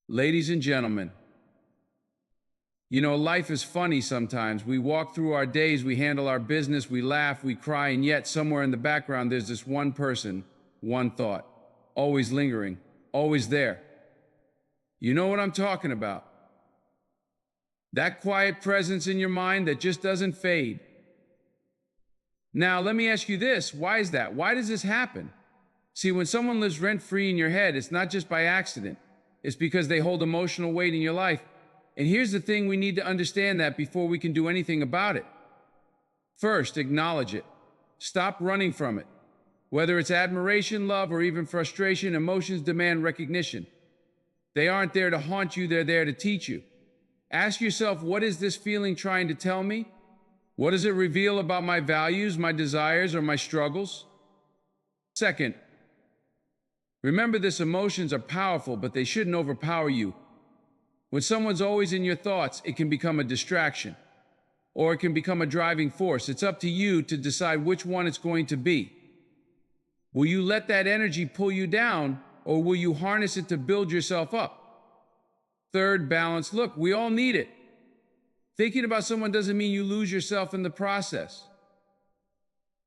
Ladies and gentlemen, life is funny sometimes. We walk through our days, we handle our business, we laugh, we cry, and yet somewhere in the background there's this one person, one thought, always lingering, always there. You know what I'm talking about? That quiet presence in your mind that just doesn't fade. Now, let me ask you this. Why is that? Why does this happen? See, when someone lives rent-free in your head, it's not just by accident. It's because they hold emotional weight in your life. And here's the thing, we need to understand that before we can do anything about it. First, acknowledge it. Stop running from it. Whether it's admiration, love, or even frustration, emotions demand recognition. They aren't there to haunt you, they're there to teach you. Ask yourself, what is this feeling trying to tell me? What does it reveal about my values, my desires, or my struggles? Second, remember this, emotions are powerful, but they shouldn't overpower you. When someone's always in your thoughts, it can become a distraction, or it can become a driving force. It's up to you to decide which one it's going to be. Will you let that energy pull you down, or will you harness it to build yourself up? Third, balance. Look, we all need it. Thinking about someone doesn't mean you lose yourself in the process.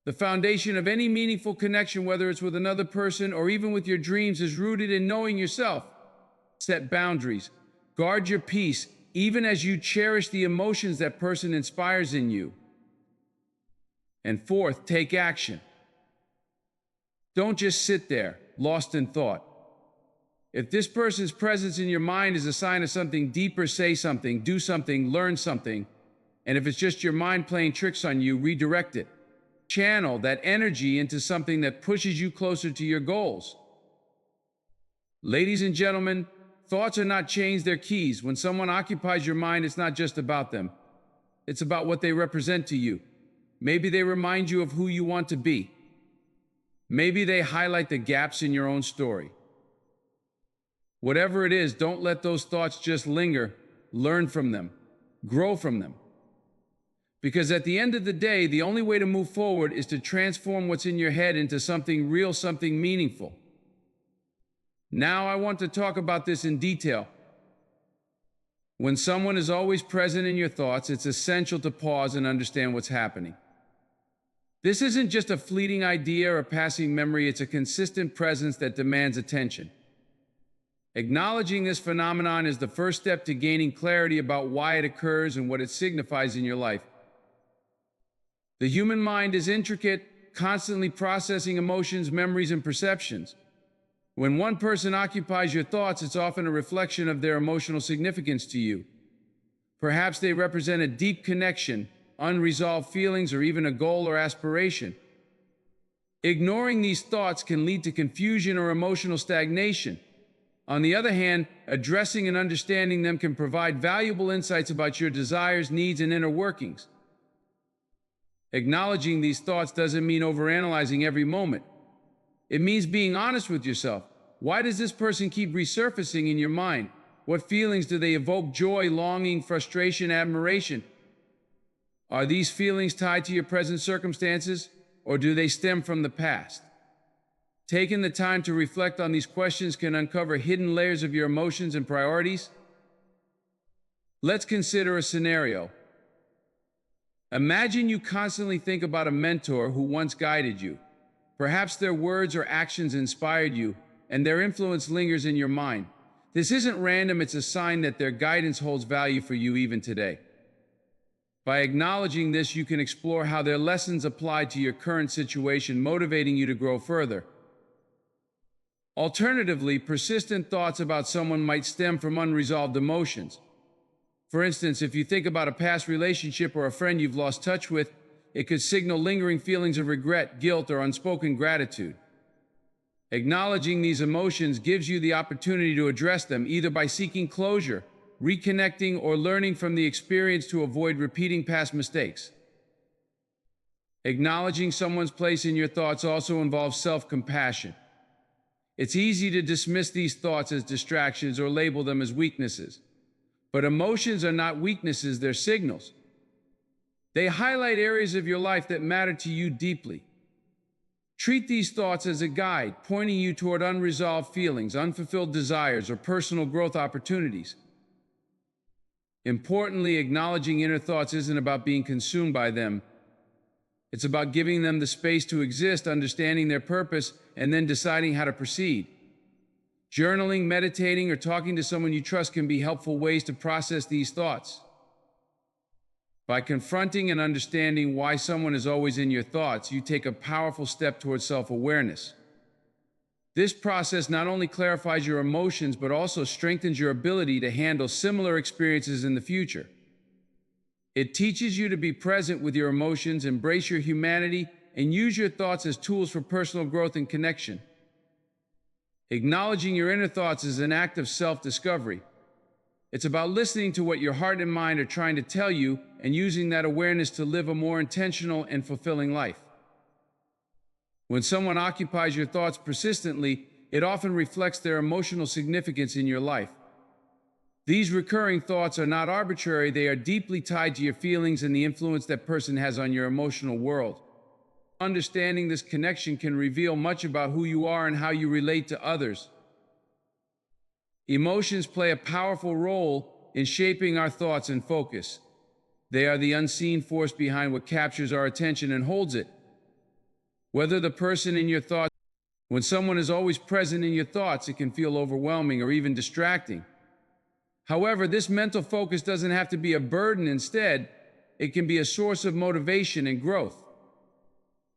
The foundation of any meaningful connection, whether it's with another person or even with your dreams, is rooted in knowing yourself. Set boundaries. Guard your peace, even as you cherish the emotions that person inspires in you. And fourth, take action. Don't just sit there, lost in thought. If this person's presence in your mind is a sign of something deeper, say something, do something, learn something. And if it's just your mind playing tricks on you, redirect it. Channel that energy into something that pushes you closer to your goals. Ladies and gentlemen, thoughts are not chains, they're keys. When someone occupies your mind, it's not just about them. It's about what they represent to you. Maybe they remind you of who you want to be. Maybe they highlight the gaps in your own story. Whatever it is, don't let those thoughts just linger. Learn from them. Grow from them. Because at the end of the day, the only way to move forward is to transform what's in your head into something real, something meaningful. Now I want to talk about this in detail. When someone is always present in your thoughts, it's essential to pause and understand what's happening. This isn't just a fleeting idea or a passing memory, it's a consistent presence that demands attention. Acknowledging this phenomenon is the first step to gaining clarity about why it occurs and what it signifies in your life. The human mind is intricate, constantly processing emotions, memories, and perceptions. When one person occupies your thoughts, it's often a reflection of their emotional significance to you. Perhaps they represent a deep connection, unresolved feelings, or even a goal or aspiration. Ignoring these thoughts can lead to confusion or emotional stagnation. On the other hand, addressing and understanding them can provide valuable insights about your desires, needs, and inner workings. Acknowledging these thoughts doesn't mean overanalyzing every moment. It means being honest with yourself. Why does this person keep resurfacing in your mind? What feelings do they evoke? Joy, longing, frustration, admiration? Are these feelings tied to your present circumstances, or do they stem from the past? Taking the time to reflect on these questions can uncover hidden layers of your emotions and priorities. Let's consider a scenario. Imagine you constantly think about a mentor who once guided you. Perhaps their words or actions inspired you, and their influence lingers in your mind. This isn't random, it's a sign that their guidance holds value for you even today. By acknowledging this, you can explore how their lessons apply to your current situation, motivating you to grow further. Alternatively, persistent thoughts about someone might stem from unresolved emotions. For instance, if you think about a past relationship or a friend you've lost touch with, it could signal lingering feelings of regret, guilt, or unspoken gratitude. Acknowledging these emotions gives you the opportunity to address them, either by seeking closure, reconnecting, or learning from the experience to avoid repeating past mistakes. Acknowledging someone's place in your thoughts also involves self-compassion. It's easy to dismiss these thoughts as distractions or label them as weaknesses. But emotions are not weaknesses, they're signals. They highlight areas of your life that matter to you deeply. Treat these thoughts as a guide, pointing you toward unresolved feelings, unfulfilled desires, or personal growth opportunities. Importantly, acknowledging inner thoughts isn't about being consumed by them. It's about giving them the space to exist, understanding their purpose, and then deciding how to proceed. Journaling, meditating, or talking to someone you trust can be helpful ways to process these thoughts. By confronting and understanding why someone is always in your thoughts, you take a powerful step towards self-awareness. This process not only clarifies your emotions, but also strengthens your ability to handle similar experiences in the future. It teaches you to be present with your emotions, embrace your humanity, and use your thoughts as tools for personal growth and connection. Acknowledging your inner thoughts is an act of self-discovery. It's about listening to what your heart and mind are trying to tell you and using that awareness to live a more intentional and fulfilling life. When someone occupies your thoughts persistently, it often reflects their emotional significance in your life. These recurring thoughts are not arbitrary, they are deeply tied to your feelings and the influence that person has on your emotional world. Understanding this connection can reveal much about who you are and how you relate to others. Emotions play a powerful role in shaping our thoughts and focus. They are the unseen force behind what captures our attention and holds it. Whether the person in your thoughts, when someone is always present in your thoughts, it can feel overwhelming or even distracting. However, this mental focus doesn't have to be a burden. Instead, it can be a source of motivation and growth.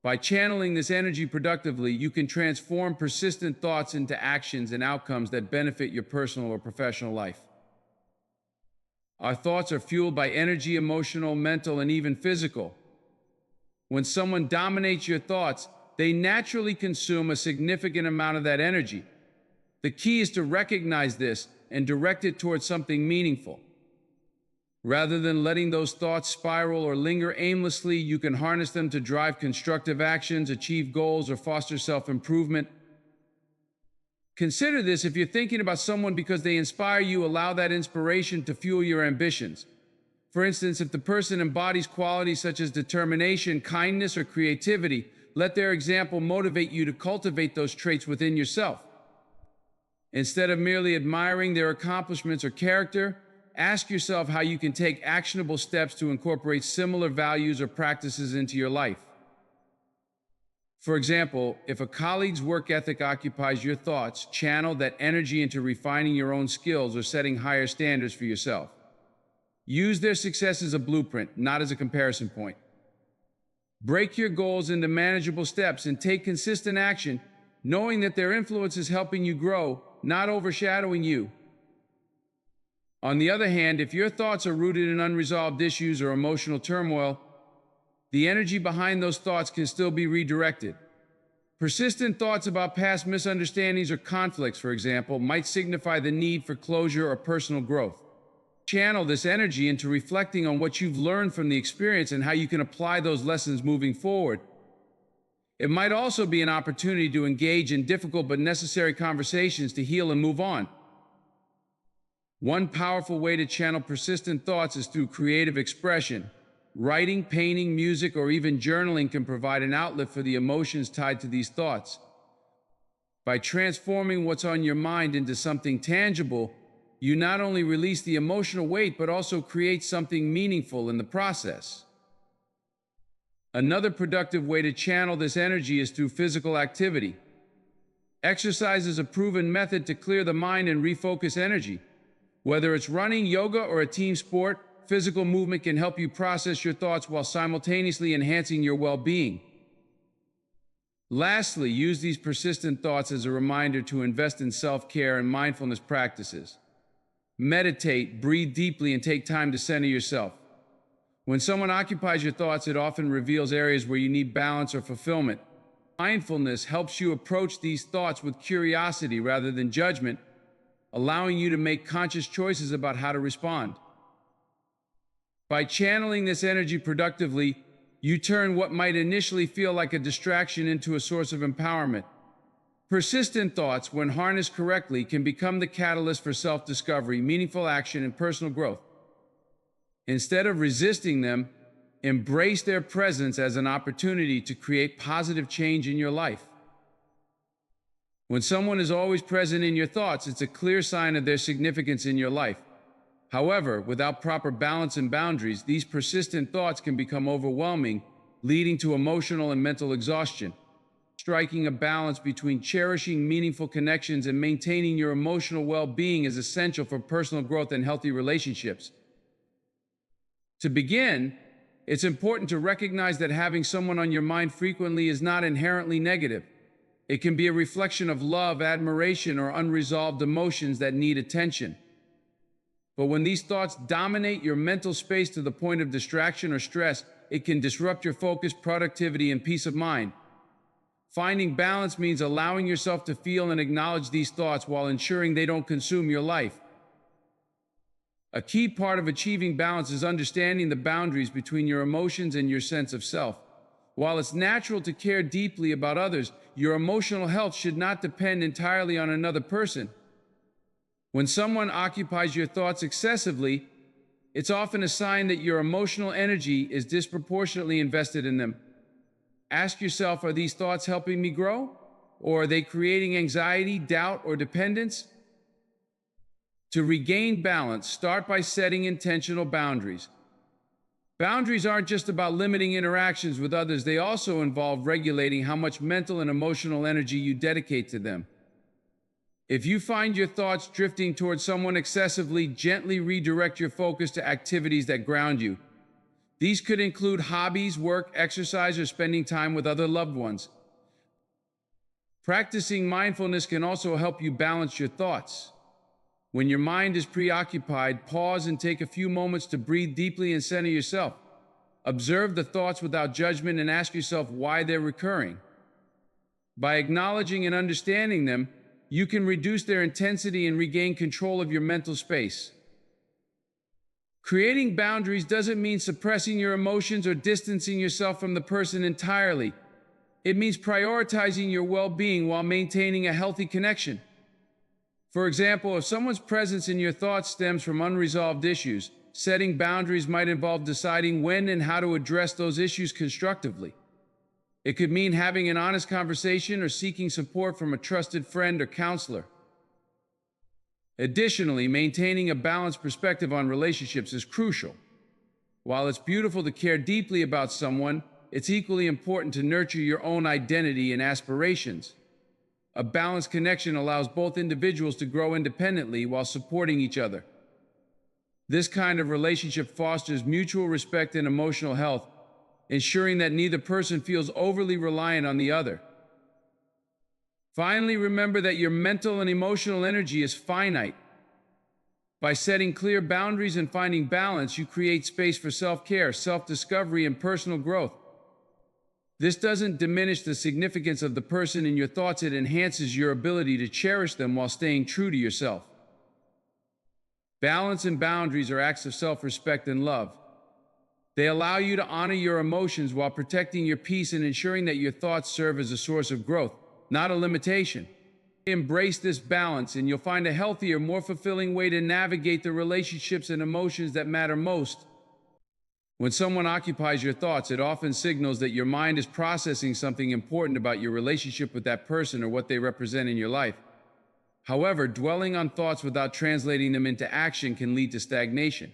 By channeling this energy productively, you can transform persistent thoughts into actions and outcomes that benefit your personal or professional life. Our thoughts are fueled by energy, emotional, mental, and even physical. When someone dominates your thoughts, they naturally consume a significant amount of that energy. The key is to recognize this and direct it towards something meaningful. Rather than letting those thoughts spiral or linger aimlessly, you can harness them to drive constructive actions, achieve goals, or foster self-improvement. Consider this: if you're thinking about someone because they inspire you, allow that inspiration to fuel your ambitions. For instance, if the person embodies qualities such as determination, kindness, or creativity, let their example motivate you to cultivate those traits within yourself. Instead of merely admiring their accomplishments or character, ask yourself how you can take actionable steps to incorporate similar values or practices into your life. For example, if a colleague's work ethic occupies your thoughts, channel that energy into refining your own skills or setting higher standards for yourself. Use their success as a blueprint, not as a comparison point. Break your goals into manageable steps and take consistent action, knowing that their influence is helping you grow, not overshadowing you. On the other hand, if your thoughts are rooted in unresolved issues or emotional turmoil, the energy behind those thoughts can still be redirected. Persistent thoughts about past misunderstandings or conflicts, for example, might signify the need for closure or personal growth. Channel this energy into reflecting on what you've learned from the experience and how you can apply those lessons moving forward. It might also be an opportunity to engage in difficult but necessary conversations to heal and move on. One powerful way to channel persistent thoughts is through creative expression. Writing, painting, music, or even journaling can provide an outlet for the emotions tied to these thoughts. By transforming what's on your mind into something tangible, you not only release the emotional weight, but also create something meaningful in the process. Another productive way to channel this energy is through physical activity. Exercise is a proven method to clear the mind and refocus energy. Whether it's running, yoga, or a team sport, physical movement can help you process your thoughts while simultaneously enhancing your well-being. Lastly, use these persistent thoughts as a reminder to invest in self-care and mindfulness practices. Meditate, breathe deeply, and take time to center yourself. When someone occupies your thoughts, it often reveals areas where you need balance or fulfillment. Mindfulness helps you approach these thoughts with curiosity rather than judgment, allowing you to make conscious choices about how to respond. By channeling this energy productively, you turn what might initially feel like a distraction into a source of empowerment. Persistent thoughts, when harnessed correctly, can become the catalyst for self-discovery, meaningful action, and personal growth. Instead of resisting them, Embrace their presence as an opportunity to create positive change in your life. When someone is always present in your thoughts, it's a clear sign of their significance in your life. However, without proper balance and boundaries, these persistent thoughts can become overwhelming, leading to emotional and mental exhaustion. Striking a balance between cherishing meaningful connections and maintaining your emotional well-being is essential for personal growth and healthy relationships. To begin, it's important to recognize that having someone on your mind frequently is not inherently negative. It can be a reflection of love, admiration, or unresolved emotions that need attention. But when these thoughts dominate your mental space to the point of distraction or stress, it can disrupt your focus, productivity, and peace of mind. Finding balance means allowing yourself to feel and acknowledge these thoughts while ensuring they don't consume your life. A key part of achieving balance is understanding the boundaries between your emotions and your sense of self. While it's natural to care deeply about others, your emotional health should not depend entirely on another person. When someone occupies your thoughts excessively, it's often a sign that your emotional energy is disproportionately invested in them. Ask yourself, are these thoughts helping me grow? Or are they creating anxiety, doubt, or dependence? To regain balance, start by setting intentional boundaries. Boundaries aren't just about limiting interactions with others, they also involve regulating how much mental and emotional energy you dedicate to them. If you find your thoughts drifting towards someone excessively, gently redirect your focus to activities that ground you. These could include hobbies, work, exercise, or spending time with other loved ones. Practicing mindfulness can also help you balance your thoughts. When your mind is preoccupied, pause and take a few moments to breathe deeply and center yourself. Observe the thoughts without judgment and ask yourself why they're recurring. By acknowledging and understanding them, you can reduce their intensity and regain control of your mental space. Creating boundaries doesn't mean suppressing your emotions or distancing yourself from the person entirely. It means prioritizing your well-being while maintaining a healthy connection. For example, if someone's presence in your thoughts stems from unresolved issues, setting boundaries might involve deciding when and how to address those issues constructively. It could mean having an honest conversation or seeking support from a trusted friend or counselor. Additionally, maintaining a balanced perspective on relationships is crucial. While it's beautiful to care deeply about someone, it's equally important to nurture your own identity and aspirations. A balanced connection allows both individuals to grow independently while supporting each other. This kind of relationship fosters mutual respect and emotional health, ensuring that neither person feels overly reliant on the other. Finally, remember that your mental and emotional energy is finite. By setting clear boundaries and finding balance, you create space for self-care, self-discovery, and personal growth. This doesn't diminish the significance of the person in your thoughts, it enhances your ability to cherish them while staying true to yourself. Balance and boundaries are acts of self-respect and love. They allow you to honor your emotions while protecting your peace and ensuring that your thoughts serve as a source of growth, not a limitation. Embrace this balance and you'll find a healthier, more fulfilling way to navigate the relationships and emotions that matter most. When someone occupies your thoughts, it often signals that your mind is processing something important about your relationship with that person or what they represent in your life. However, dwelling on thoughts without translating them into action can lead to stagnation.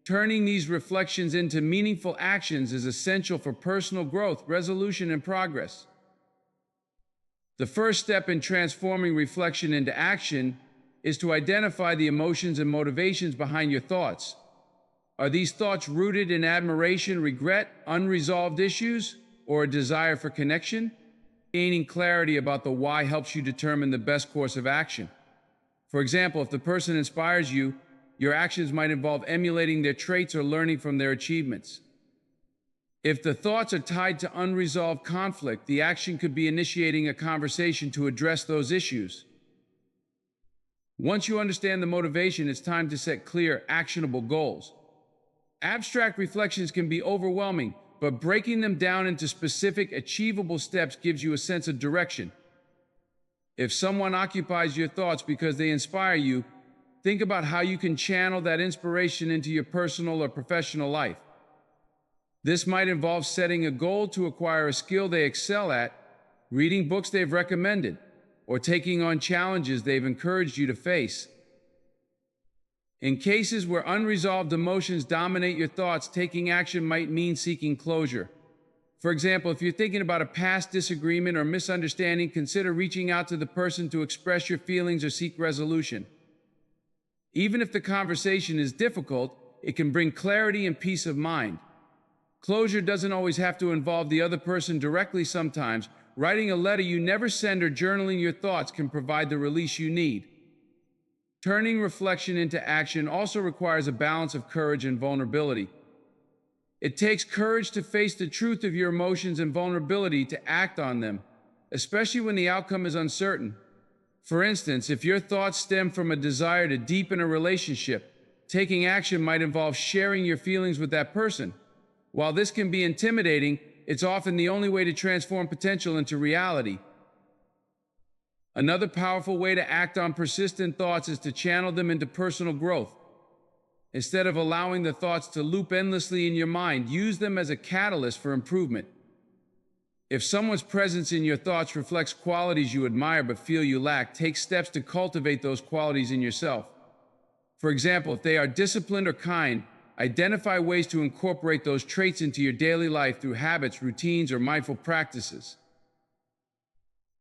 Turning these reflections into meaningful actions is essential for personal growth, resolution, and progress. The first step in transforming reflection into action is to identify the emotions and motivations behind your thoughts. Are these thoughts rooted in admiration, regret, unresolved issues, or a desire for connection? Gaining clarity about the why helps you determine the best course of action. For example, if the person inspires you, your actions might involve emulating their traits or learning from their achievements. If the thoughts are tied to unresolved conflict, the action could be initiating a conversation to address those issues. Once you understand the motivation, it's time to set clear, actionable goals. Abstract reflections can be overwhelming, but breaking them down into specific, achievable steps gives you a sense of direction. If someone occupies your thoughts because they inspire you, think about how you can channel that inspiration into your personal or professional life. This might involve setting a goal to acquire a skill they excel at, reading books they've recommended, or taking on challenges they've encouraged you to face. In cases where unresolved emotions dominate your thoughts, taking action might mean seeking closure. For example, if you're thinking about a past disagreement or misunderstanding, consider reaching out to the person to express your feelings or seek resolution. Even if the conversation is difficult, it can bring clarity and peace of mind. Closure doesn't always have to involve the other person directly. Sometimes, writing a letter you never send or journaling your thoughts can provide the release you need. Turning reflection into action also requires a balance of courage and vulnerability. It takes courage to face the truth of your emotions and vulnerability to act on them, especially when the outcome is uncertain. For instance, if your thoughts stem from a desire to deepen a relationship, taking action might involve sharing your feelings with that person. While this can be intimidating, it's often the only way to transform potential into reality. Another powerful way to act on persistent thoughts is to channel them into personal growth. Instead of allowing the thoughts to loop endlessly in your mind, use them as a catalyst for improvement. If someone's presence in your thoughts reflects qualities you admire but feel you lack, take steps to cultivate those qualities in yourself. For example, if they are disciplined or kind, identify ways to incorporate those traits into your daily life through habits, routines, or mindful practices.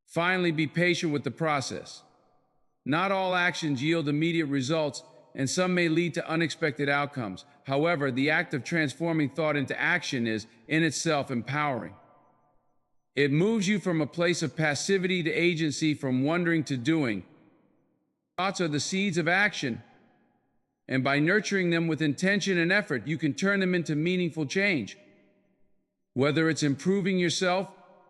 Finally, be patient with the process. Not all actions yield immediate results, and some may lead to unexpected outcomes. However, the act of transforming thought into action is, in itself, empowering. It moves you from a place of passivity to agency, from wondering to doing. Thoughts are the seeds of action, and by nurturing them with intention and effort, you can turn them into meaningful change. Whether it's improving yourself,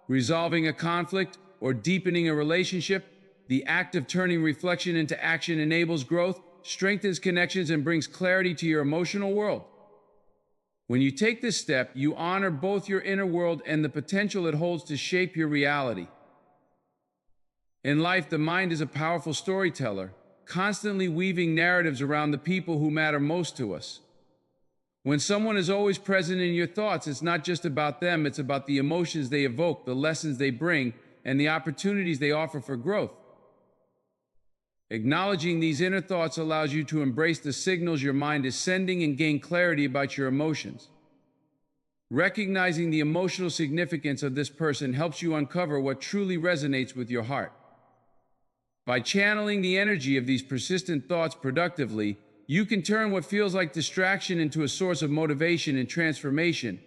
resolving a conflict, or deepening a relationship, the act of turning reflection into action enables growth, strengthens connections, and brings clarity to your emotional world. When you take this step, you honor both your inner world and the potential it holds to shape your reality. In life, the mind is a powerful storyteller, constantly weaving narratives around the people who matter most to us. When someone is always present in your thoughts, it's not just about them, it's about the emotions they evoke, the lessons they bring, and the opportunities they offer for growth. Acknowledging these inner thoughts allows you to embrace the signals your mind is sending and gain clarity about your emotions. Recognizing the emotional significance of this person helps you uncover what truly resonates with your heart. By channeling the energy of these persistent thoughts productively, you can turn what feels like distraction into a source of motivation and transformation.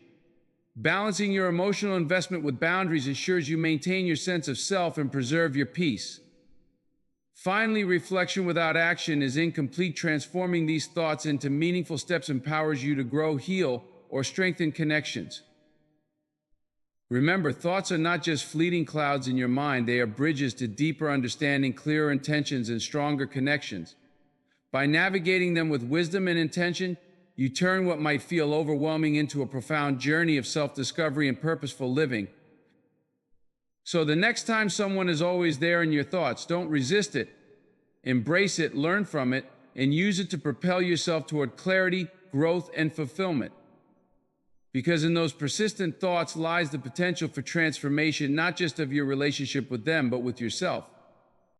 Balancing your emotional investment with boundaries ensures you maintain your sense of self and preserve your peace. Finally, reflection without action is incomplete. Transforming these thoughts into meaningful steps empowers you to grow, heal, or strengthen connections. Remember, thoughts are not just fleeting clouds in your mind, they are bridges to deeper understanding, clearer intentions, and stronger connections. By navigating them with wisdom and intention, you turn what might feel overwhelming into a profound journey of self-discovery and purposeful living. So the next time someone is always there in your thoughts, don't resist it. Embrace it, learn from it, and use it to propel yourself toward clarity, growth, and fulfillment. Because in those persistent thoughts lies the potential for transformation, not just of your relationship with them, but with yourself.